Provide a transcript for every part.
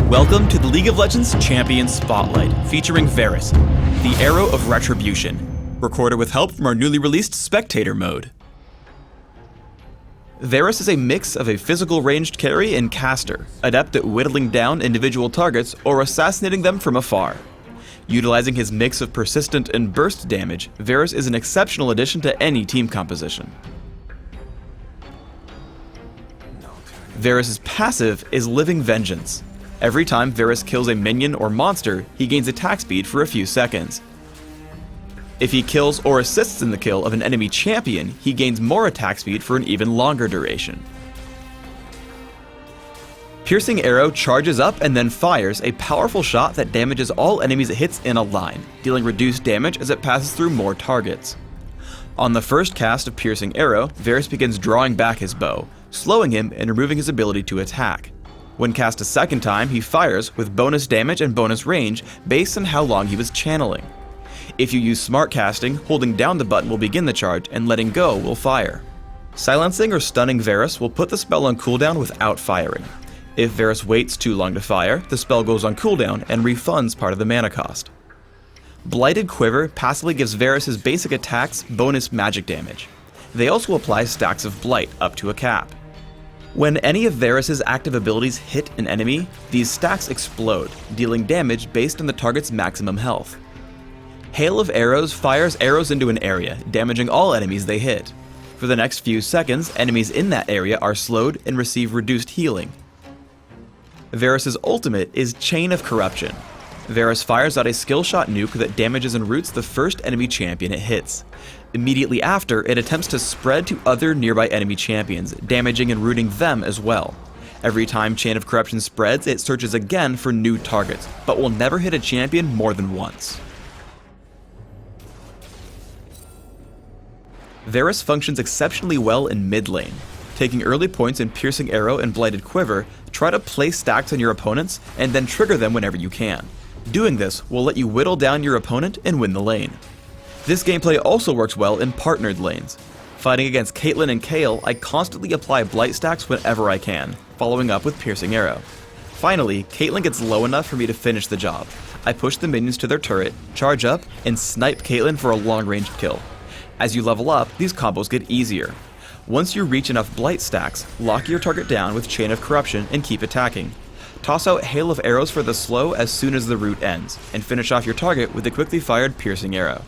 Welcome to the League of Legends Champion Spotlight, featuring Varus, the Arrow of Retribution, recorded with help from our newly released Spectator mode. Varus is a mix of a physical ranged carry and caster, adept at whittling down individual targets or assassinating them from afar. Utilizing his mix of persistent and burst damage, Varus is an exceptional addition to any team composition. Varus' passive is Living Vengeance. Every time Varus kills a minion or monster, he gains attack speed for a few seconds. If he kills or assists in the kill of an enemy champion, he gains more attack speed for an even longer duration. Piercing Arrow charges up and then fires a powerful shot that damages all enemies it hits in a line, dealing reduced damage as it passes through more targets. On the first cast of Piercing Arrow, Varus begins drawing back his bow, slowing him and removing his ability to attack. When cast a second time, he fires with bonus damage and bonus range based on how long he was channeling. If you use smart casting, holding down the button will begin the charge and letting go will fire. Silencing or stunning Varus will put the spell on cooldown without firing. If Varus waits too long to fire, the spell goes on cooldown and refunds part of the mana cost. Blighted Quiver passively gives Varus his basic attacks bonus magic damage. They also apply stacks of Blight up to a cap. When any of Varus' active abilities hit an enemy, these stacks explode, dealing damage based on the target's maximum health. Hail of Arrows fires arrows into an area, damaging all enemies they hit. For the next few seconds, enemies in that area are slowed and receive reduced healing. Varus' ultimate is Chain of Corruption. Varus fires out a skill shot nuke that damages and roots the first enemy champion it hits. Immediately after, it attempts to spread to other nearby enemy champions, damaging and rooting them as well. Every time Chain of Corruption spreads, it searches again for new targets, but will never hit a champion more than once. Varus functions exceptionally well in mid lane. Taking early points in Piercing Arrow and Blighted Quiver, try to place stacks on your opponents and then trigger them whenever you can. Doing this will let you whittle down your opponent and win the lane. This gameplay also works well in partnered lanes. Fighting against Caitlyn and Kayle, I constantly apply Blight stacks whenever I can, following up with Piercing Arrow. Finally, Caitlyn gets low enough for me to finish the job. I push the minions to their turret, charge up, and snipe Caitlyn for a long-range kill. As you level up, these combos get easier. Once you reach enough Blight stacks, lock your target down with Chain of Corruption and keep attacking. Toss out Hail of Arrows for the slow as soon as the route ends, and finish off your target with a quickly fired Piercing Arrow.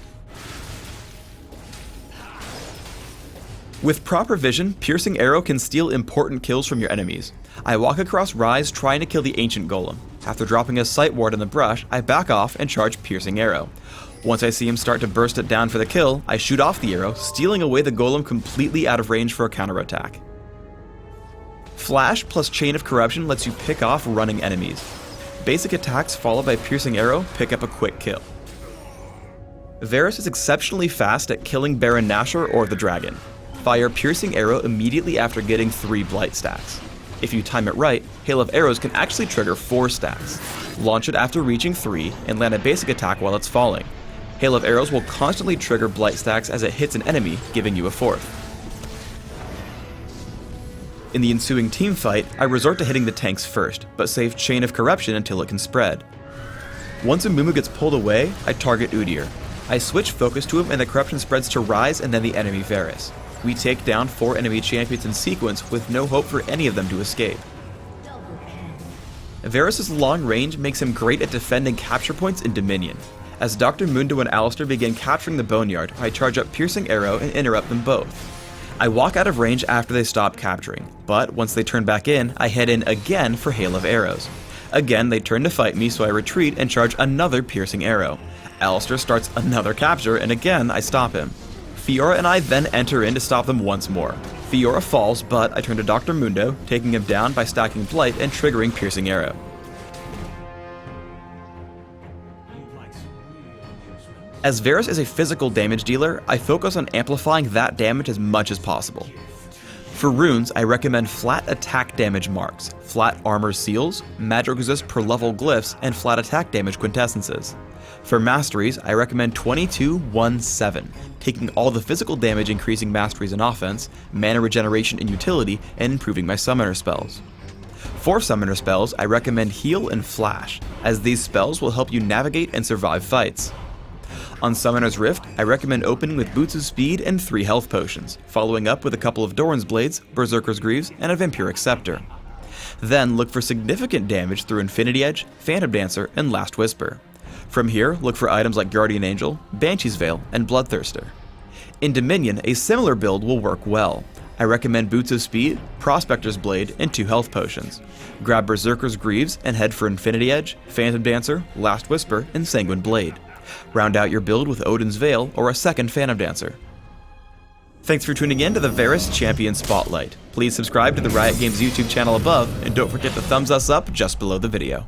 With proper vision, Piercing Arrow can steal important kills from your enemies. I walk across Rise trying to kill the Ancient Golem. After dropping a Sight Ward in the brush, I back off and charge Piercing Arrow. Once I see him start to burst it down for the kill, I shoot off the arrow, stealing away the Golem completely out of range for a counterattack. Flash plus Chain of Corruption lets you pick off running enemies. Basic attacks followed by Piercing Arrow pick up a quick kill. Varus is exceptionally fast at killing Baron Nashor or the Dragon. Fire Piercing Arrow immediately after getting 3 Blight stacks. If you time it right, Hail of Arrows can actually trigger 4 stacks. Launch it after reaching 3 and land a basic attack while it's falling. Hail of Arrows will constantly trigger Blight stacks as it hits an enemy, giving you a 4th. In the ensuing teamfight, I resort to hitting the tanks first, but save Chain of Corruption until it can spread. Once Amumu gets pulled away, I target Udyr. I switch focus to him and the corruption spreads to Rise and then the enemy Varus. We take down 4 enemy champions in sequence with no hope for any of them to escape. Varus' long range makes him great at defending capture points in Dominion. As Dr. Mundo and Alistar begin capturing the Boneyard, I charge up Piercing Arrow and interrupt them both. I walk out of range after they stop capturing, but once they turn back in, I head in again for Hail of Arrows. Again, they turn to fight me, so I retreat and charge another Piercing Arrow. Alistar starts another capture, and again, I stop him. Fiora and I then enter in to stop them once more. Fiora falls, but I turn to Dr. Mundo, taking him down by stacking Blight and triggering Piercing Arrow. As Varus is a physical damage dealer, I focus on amplifying that damage as much as possible. For runes, I recommend flat attack damage marks, flat armor seals, magic resist per level glyphs, and flat attack damage quintessences. For masteries, I recommend 22-1-7, taking all the physical damage increasing masteries in offense, mana regeneration in utility, and improving my summoner spells. For summoner spells, I recommend Heal and Flash, as these spells will help you navigate and survive fights. On Summoner's Rift, I recommend opening with Boots of Speed and 3 health potions, following up with a couple of Doran's Blades, Berserker's Greaves, and a Vampiric Scepter. Then look for significant damage through Infinity Edge, Phantom Dancer, and Last Whisper. From here, look for items like Guardian Angel, Banshee's Veil, and Bloodthirster. In Dominion, a similar build will work well. I recommend Boots of Speed, Prospector's Blade, and 2 health potions. Grab Berserker's Greaves and head for Infinity Edge, Phantom Dancer, Last Whisper, and Sanguine Blade. Round out your build with Odin's Veil or a second Phantom Dancer. Thanks for tuning in to the Varus Champion Spotlight. Please subscribe to the Riot Games YouTube channel above, and don't forget to thumbs us up just below the video.